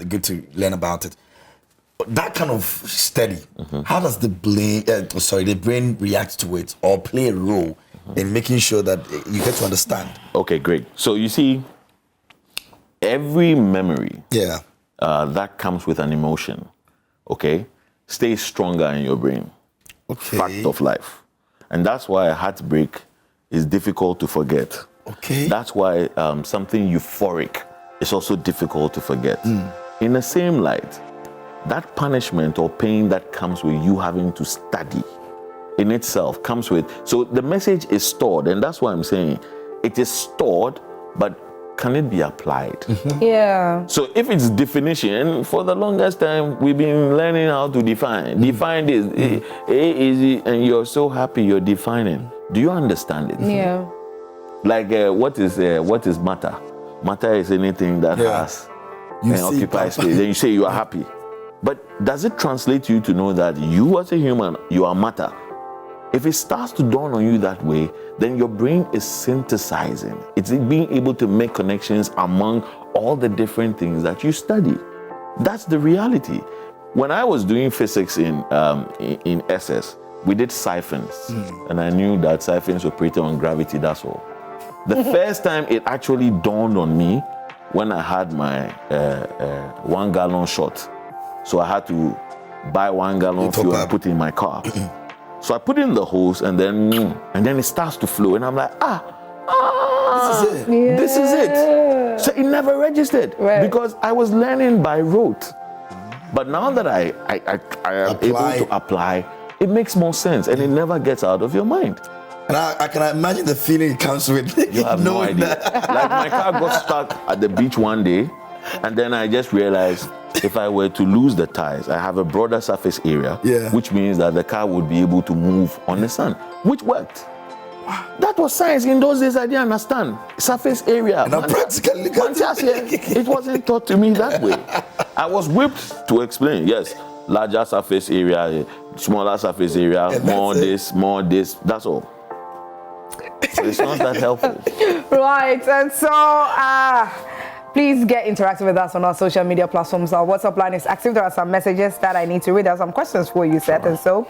good to learn about it. That kind of study, how does the brain react to it or play a role in making sure that you get to understand?
Okay, great. So you see, every memory that comes with an emotion, stays stronger in your brain. Fact of life. And that's why a heartbreak is difficult to forget. That's why something euphoric is also difficult to forget. In the same light, that punishment or pain that comes with you having to study in itself comes with, so the message is stored, and that's why I'm saying it is stored, but can it be applied?
Yeah.
So if it's definition, for the longest time, we've been learning how to define. Define this. A easy, and you're so happy you're defining. Do you understand it?
Yeah.
Like what is matter? Matter is anything that has and occupies space. Then you say you are happy. But does it translate to you to know that you as a human, you are matter? If it starts to dawn on you that way, then your brain is synthesizing. It's being able to make connections among all the different things that you study. That's the reality. When I was doing physics in SS, we did siphons, and I knew that siphons operated on gravity, that's all. The first time it actually dawned on me when I had my 1 gallon shot. So I had to buy 1 gallon fuel and put it in my car. So I put it in the hose and then it starts to flow. And I'm like,
this is it.
Yeah.
This is it. So it never registered because I was learning by rote. But now that I am able to apply, it makes more sense and it never gets out of your mind.
And I can imagine the feeling it comes with.
You have no idea. Like my car got stuck at the beach one day, and then I just realized if I were to lose the tires, I have a broader surface area, which means that the car would be able to move on the sun, which worked. That was science. In those days, I didn't understand. Surface area.
And practically,
it wasn't taught to me that way. I was whipped to explain. Yes, larger surface area, smaller surface area, more this, that's all. So it's not that helpful.
Right, and so please get interactive with us on our social media platforms. Our WhatsApp line is active. There are some messages that I need to read. There are some questions for you, Seth, and so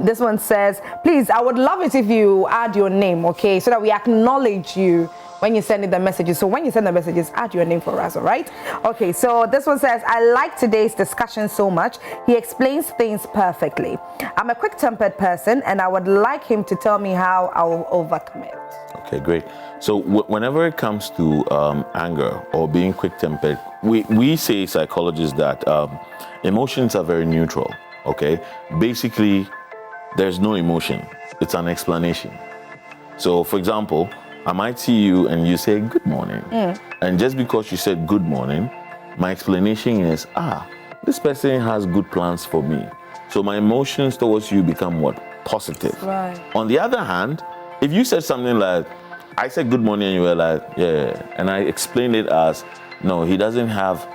This one says, please, I would love it if you add your name, okay, so that we acknowledge you when you send in the messages. So when you send the messages, add your name for us, all right? Okay, so this one says, I like today's discussion so much. He explains things perfectly. I'm a quick-tempered person, and I would like him to tell me how I will overcome it.
Okay, great. So whenever it comes to anger or being quick-tempered, we say, psychologists, that emotions are very neutral, okay? Basically, there's no emotion. It's an explanation. So, for example, I might see you and you say, good morning. And just because you said good morning, my explanation is, this person has good plans for me. So my emotions towards you become what? Positive.
Right.
On the other hand, if you said something like, I said good morning and you were like, yeah, and I explained it as, no, he doesn't have,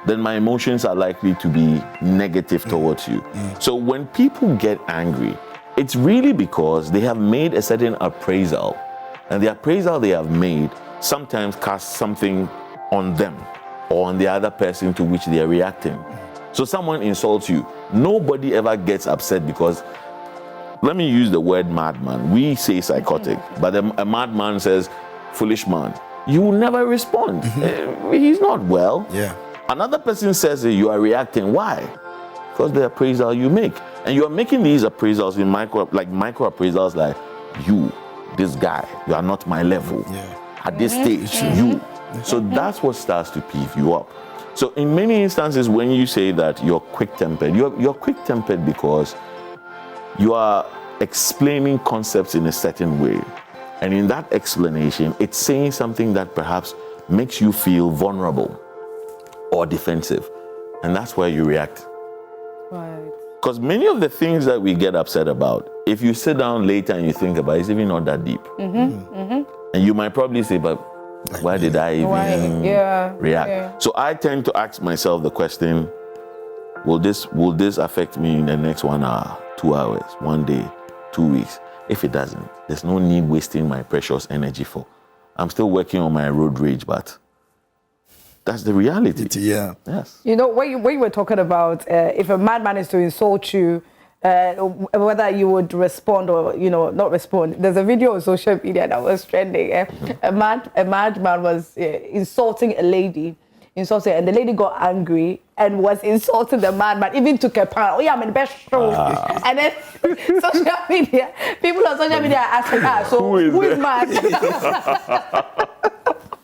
then my emotions are likely to be negative towards you. So when people get angry, it's really because they have made a certain appraisal, and the appraisal they have made sometimes casts something on them or on the other person to which they are reacting. So someone insults you. Nobody ever gets upset because, let me use the word madman. We say psychotic, but a madman says, foolish man. You will never respond. He's not well.
Yeah.
Another person says that you are reacting. Why? Because the appraisal you make. And you are making these appraisals in micro appraisals like, you, this guy, you are not my level. At this stage, you. So that's what starts to peeve you up. So in many instances, when you say that you're quick-tempered, you're quick-tempered because you are explaining concepts in a certain way. And in that explanation, it's saying something that perhaps makes you feel vulnerable or defensive. And that's where you react.
Right.
Because many of the things that we get upset about, if you sit down later and you think about it, it's even not that deep. And you might probably say, but why did I even react? Yeah. So I tend to ask myself the question, will this affect me in the next 1 hour, 2 hours, 1 day, 2 weeks? If it doesn't, there's no need wasting my precious energy for. I'm still working on my road rage, but that's the reality. Yes.
You know, when you were talking about if a madman is to insult you, whether you would respond or, not respond. There's a video on social media that was trending. A madman was insulting a lady, and the lady got angry and was insulting the madman, even took a pan. Oh yeah, I'm in the best show. And then people on social media are asking, so who is mad?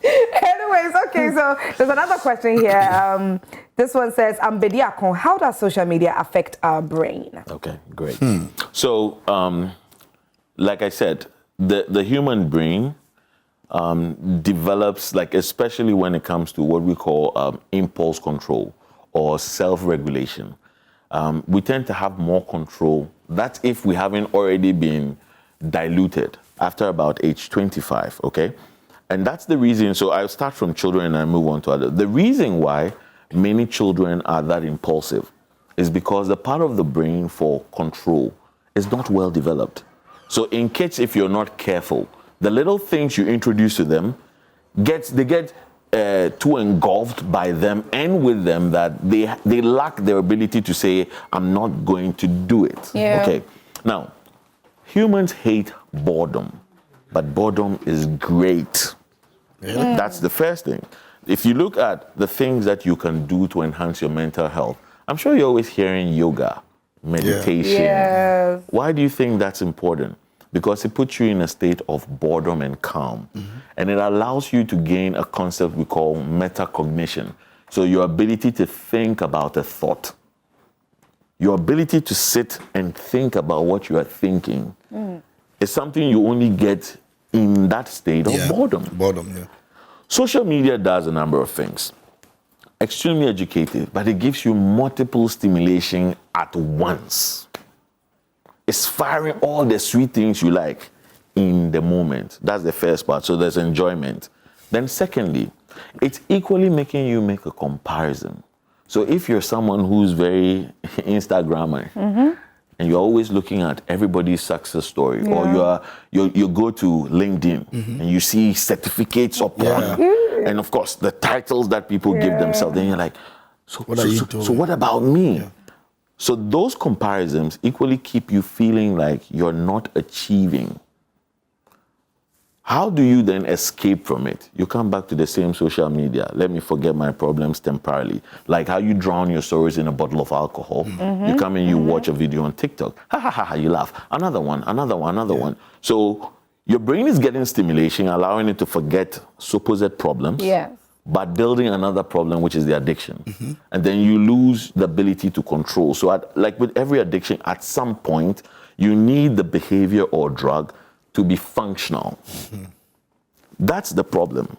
Anyways, okay, so there's another question here. This one says, Bediakon, how does social media affect our brain?
Okay, great. So, like I said, the human brain develops, like especially when it comes to what we call impulse control or self-regulation. We tend to have more control. That's if we haven't already been diluted after about age 25, okay? And that's the reason, so I'll start from children and I move on to others. The reason why many children are that impulsive is because the part of the brain for control is not well developed. So in kids, if you're not careful, the little things you introduce to them, they get too engulfed by them and with them that they lack their ability to say, I'm not going to do it.
Yeah.
Okay. Now, humans hate boredom. But boredom is great. That's the first thing. If you look at the things that you can do to enhance your mental health, I'm sure you're always hearing yoga, meditation.
Yes.
Why do you think that's important? Because it puts you in a state of boredom and calm. And it allows you to gain a concept we call metacognition. So your ability to think about a thought. Your ability to sit and think about what you are thinking is something you only get in that state of boredom. Social media does a number of things. Extremely educative, but it gives you multiple stimulation at once. It's firing all the sweet things you like in the moment. That's the first part, so there's enjoyment. Then secondly, it's equally making you make a comparison. So if you're someone who's very Instagrammer, and you're always looking at everybody's success story, or you go to LinkedIn and you see certificates upon, and of course the titles that people give themselves, then you're like, so what about me? So those comparisons equally keep you feeling like you're not achieving. How do you then escape from it? You come back to the same social media. Let me forget my problems temporarily. Like how you drown your sorrows in a bottle of alcohol. You come in, you watch a video on TikTok. Ha ha ha, you laugh. Another one. So your brain is getting stimulation, allowing it to forget supposed problems.
Yes.
But building another problem, which is the addiction. And then you lose the ability to control. So like with every addiction, at some point, you need the behavior or drug to be functional. That's the problem.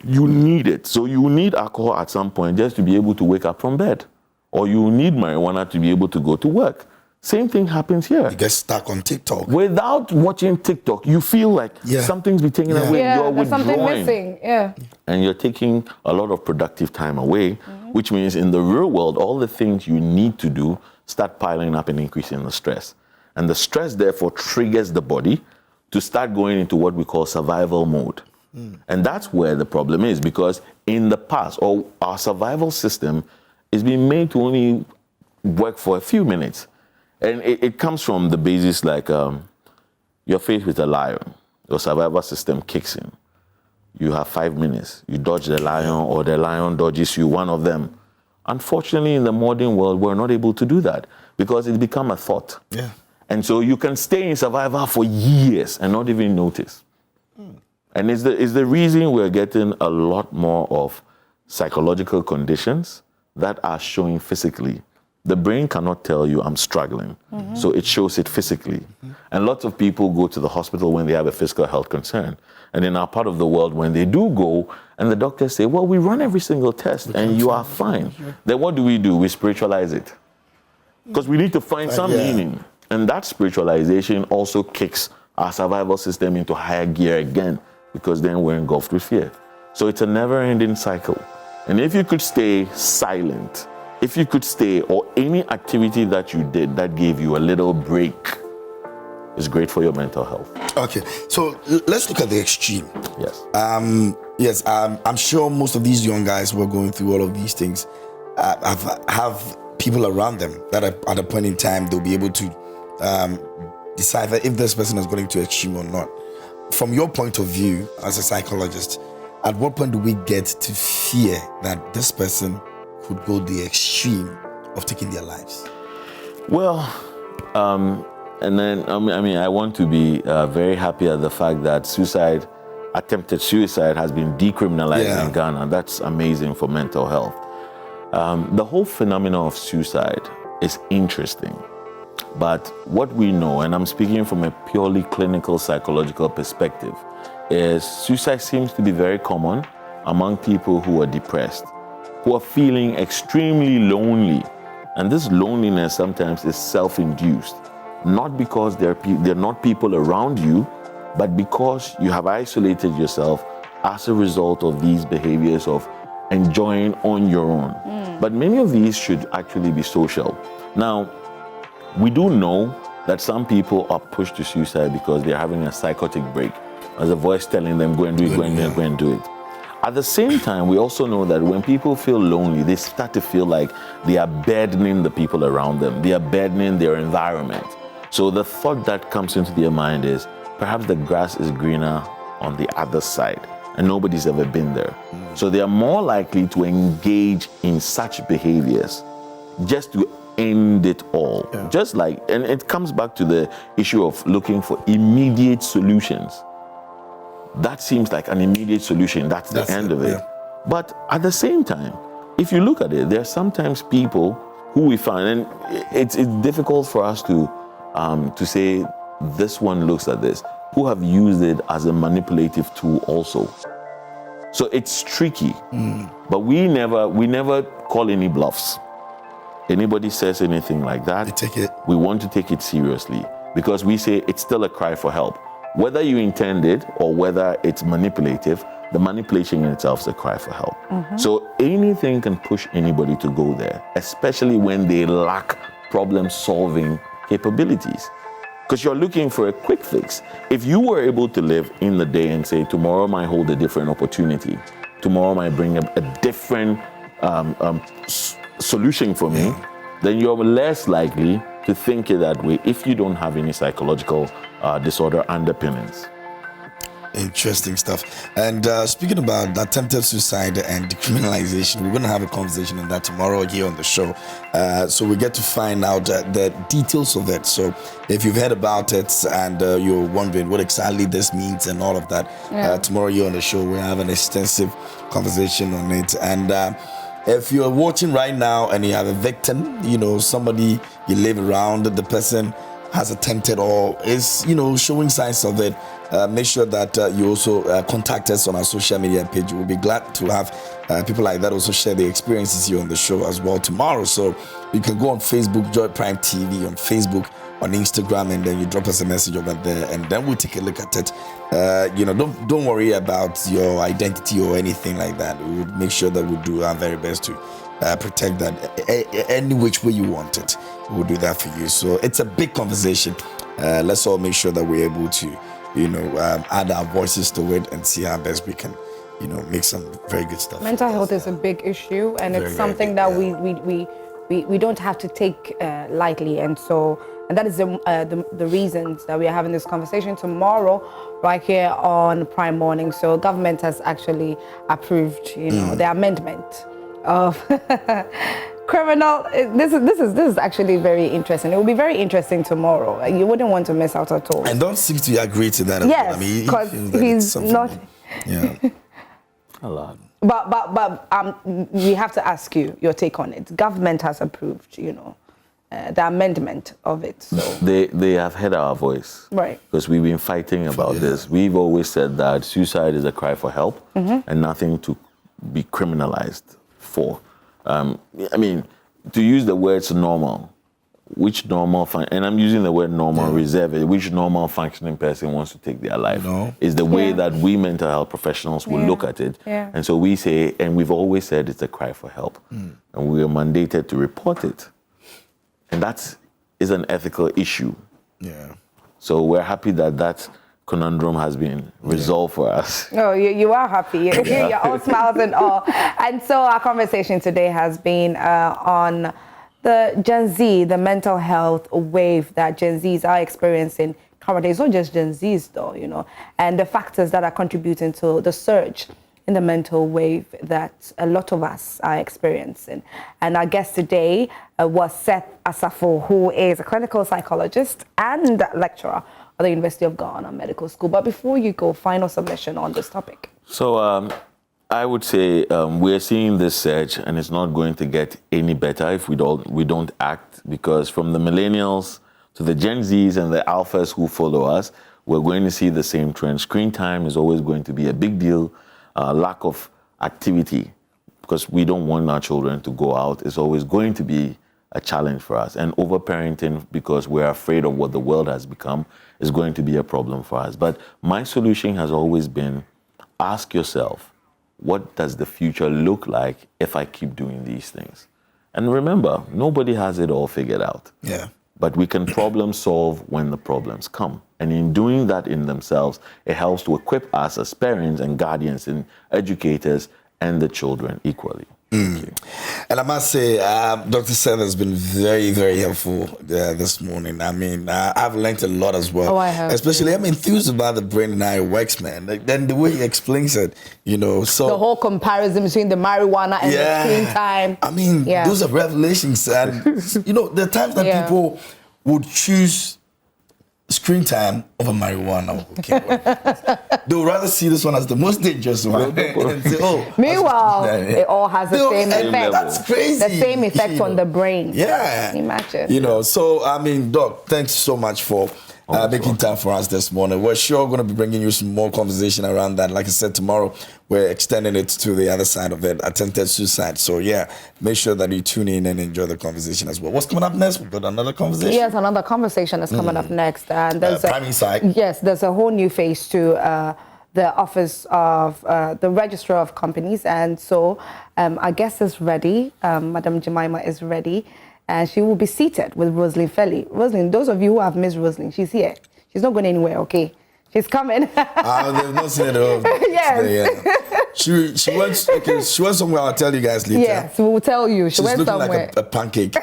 You need it. So you need alcohol at some point just to be able to wake up from bed. Or you need marijuana to be able to go to work. Same thing happens here.
You get stuck on TikTok.
Without watching TikTok, you feel like something's been taken away.
Yeah,
You're
there's something
withdrawing.
missing. Yeah.
And you're taking a lot of productive time away, which means in the real world, all the things you need to do start piling up and increasing the stress. And the stress, therefore, triggers the body to start going into what we call survival mode. And that's where the problem is, because in the past, our survival system is being made to only work for a few minutes. And it comes from the basis like you're faced with a lion. Your survival system kicks in. You have 5 minutes. You dodge the lion or the lion dodges you, one of them. Unfortunately, in the modern world, we're not able to do that because it's become a thought.
Yeah.
And so you can stay in survival for years and not even notice. And it's the reason we're getting a lot more of psychological conditions that are showing physically. The brain cannot tell you I'm struggling, so it shows it physically. And lots of people go to the hospital when they have a physical health concern. And in our part of the world, when they do go, and the doctors say, well, we run every single test and you are fine. Then what do? We spiritualize it. Because we need to find some meaning. And that spiritualization also kicks our survival system into higher gear again, because then we're engulfed with fear. So it's a never-ending cycle. And if you could stay silent, if you could stay, or any activity that you did that gave you a little break, is great for your mental health.
Okay, so let's look at the extreme.
Yes.
I'm sure most of these young guys who are going through all of these things have people around them that at a point in time they'll be able to decide if this person is going to extreme or not. From your point of view as a psychologist, at what point do we get to fear that this person could go the extreme of taking their lives?
Well, and then I want to be very happy at the fact that attempted suicide has been decriminalized in Ghana. That's amazing for mental health. The whole phenomenon of suicide is interesting. But what we know, and I'm speaking from a purely clinical psychological perspective, is suicide seems to be very common among people who are depressed, who are feeling extremely lonely. And this loneliness sometimes is self-induced, not because there are not people around you, but because you have isolated yourself as a result of these behaviors of enjoying on your own. But many of these should actually be social. Now, we do know that some people are pushed to suicide because they're having a psychotic break. There's a voice telling them, go and do it, go and do it. At the same time, we also know that when people feel lonely, they start to feel like they are burdening the people around them. They are burdening their environment. So the thought that comes into their mind is, perhaps the grass is greener on the other side, and nobody's ever been there. So they are more likely to engage in such behaviors just to end it all. Just like, and it comes back to the issue of looking for immediate solutions. That seems like an immediate solution. That's the end of it. But at the same time, if you look at it, there are sometimes people who we find, and it's difficult for us to say this one looks at this, who have used it as a manipulative tool also. So it's tricky, but we never call any bluffs. Anybody says anything like that,
you take it.
We want to take it seriously, because we say it's still a cry for help. Whether you intend it or whether it's manipulative, the manipulation in itself is a cry for help. So anything can push anybody to go there, especially when they lack problem-solving capabilities. Because you're looking for a quick fix. If you were able to live in the day and say, tomorrow might hold a different opportunity, tomorrow might bring a different solution for me, then you're less likely to think it that way if you don't have any psychological disorder underpinnings.
Interesting stuff. And speaking about attempted suicide and decriminalization, we're going to have a conversation on that tomorrow here on the show. So we get to find out the details of it. So if you've heard about it and you're wondering what exactly this means and all of that, tomorrow here on the show, we'll have an extensive conversation on it. And if you're watching right now and you have a victim, somebody you live around, the person has attempted or is, showing signs of it, make sure that you also contact us on our social media page. We'll be glad to have people like that also share their experiences here on the show as well tomorrow. So you can go on Facebook, Joy Prime TV, on Facebook, on Instagram, and then you drop us a message over there, and then we'll take a look at it. Don't worry about your identity or anything like that. We'll make sure that we'll do our very best to protect that any which way you want it. We'll do that for you. So it's a big conversation. Let's all make sure that we're able to add our voices to it and see how best we can, make some very good stuff.
Mental health is a big issue, and it's something that we don't have to take lightly, and that is the reasons that we are having this conversation tomorrow, right here on Prime Morning. So government has actually approved, the amendment of criminal. This is actually very interesting. It will be very interesting tomorrow. You wouldn't want to miss out at all.
And don't seek to agree to that.
Yes, because he's not.
Yeah.
A lot.
But we have to ask you your take on it. Government has approved, the amendment of it. So
they have heard our voice,
right?
Because we've been fighting about this. We've always said that suicide is a cry for help and nothing to be criminalized for. To use the words normal, which normal, and I'm using the word normal reserved, which normal functioning person wants to take their life is the way that we mental health professionals will look at it. Yeah. And so we say, and we've always said it's a cry for help. And we are mandated to report it. And that is an ethical issue.
Yeah.
So we're happy that conundrum has been resolved for us.
Oh, you are happy. You're all smiles and all. And so our conversation today has been on the Gen Z, the mental health wave that Gen Zs are experiencing currently. It's not just Gen Zs though, and the factors that are contributing to the surge in the mental wave that a lot of us are experiencing. And our guest today was Seth Safo, who is a clinical psychologist and lecturer at the University of Ghana Medical School. But before you go, final submission on this topic.
So I would say we're seeing this surge, and it's not going to get any better if we don't act, because from the millennials to the Gen Zs and the alphas who follow us, we're going to see the same trend. Screen time is always going to be a big deal. Lack of activity, because we don't want our children to go out, is always going to be a challenge for us. And overparenting, because we're afraid of what the world has become, is going to be a problem for us. But my solution has always been, ask yourself, what does the future look like if I keep doing these things? And remember, nobody has it all figured out.
Yeah.
But we can problem solve when the problems come. And in doing that in themselves, it helps to equip us as parents and guardians and educators and the children equally.
And I must say, Dr. Seth has been very, very helpful this morning. I've learned a lot as well.
Oh, I have.
Especially, I'm enthused about the brain and how it works, man. Then the way he explains it, so...
The whole comparison between the marijuana and the screen time.
Those are revelations. And, the times that people would choose screen time over marijuana. Okay, they would rather see this one as the most dangerous one. And say,
meanwhile, it all has the same effect.
That's crazy.
The same effect on the brain.
Yeah.
Imagine.
So, Doc, thanks so much for making time for us this morning. We're sure going to be bringing you some more conversation around that. Like I said, tomorrow, we're extending it to the other side of it, attempted suicide. So, make sure that you tune in and enjoy the conversation as well. What's coming up next? We've got another conversation?
Yes, another conversation is coming up next. And there's
Prime Insight.
Yes, there's a whole new phase to the Office of the Registrar of Companies. And so our guest is ready. Madam Jemima is ready. And she will be seated with Rosalind Felly. Rosalind, those of you who have missed Rosalind, she's here. She's not going anywhere, okay? She's coming.
They've not seen her.
Yes.
Today, she went somewhere. I'll tell you guys later.
Yes, we'll tell you. She
She's
went
looking
somewhere.
like a pancake.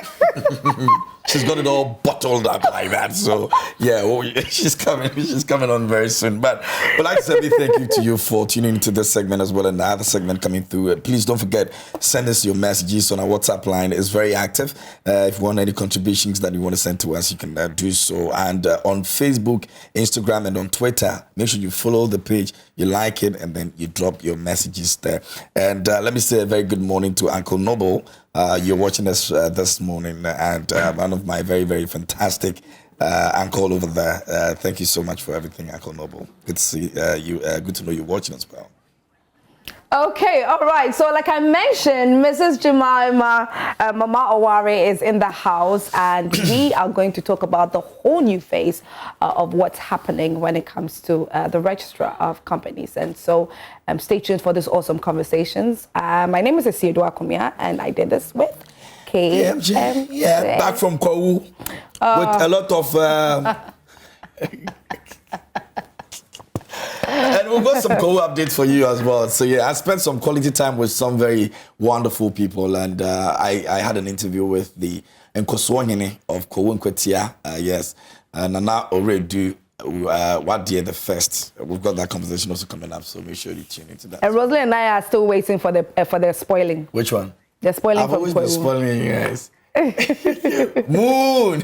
She's got it all bottled up like that. So yeah, she's coming on very soon. But like I said, we thank you to you for tuning into this segment as well and the other segment coming through. Please don't forget, send us your messages on our WhatsApp line. It's very active. If you want any contributions that you want to send to us, you can do so. And on Facebook, Instagram, and on Twitter, make sure you follow the page, you like it, and then you drop your messages there. And let me say a very good morning to Uncle Noble. You're watching us this morning, and one of my very, very fantastic uncle over there. Thank you so much for everything, Uncle Noble. Good to see you. Good to know you're watching as well.
Okay, all right. So like I mentioned, Mrs. Jemima Mama Oware is in the house, and we are going to talk about the whole new phase of what's happening when it comes to the registrar of companies. And so stay tuned for this awesome conversations. My name is Esiedu Akumia, and I did this with KMJ.
Yeah, back from Kwawu with a lot of... And we've got some cool updates for you as well. So yeah, I spent some quality time with some very wonderful people, and I had an interview with the Nkoswanyene of Kowunkwetia. Yes, Nana already what day the first. We've got that conversation also coming up, so make sure you tune into that.
And Rosalie and I are still waiting for the spoiling.
Which one?
The spoiling.
I've always been spoiling you guys. Moon.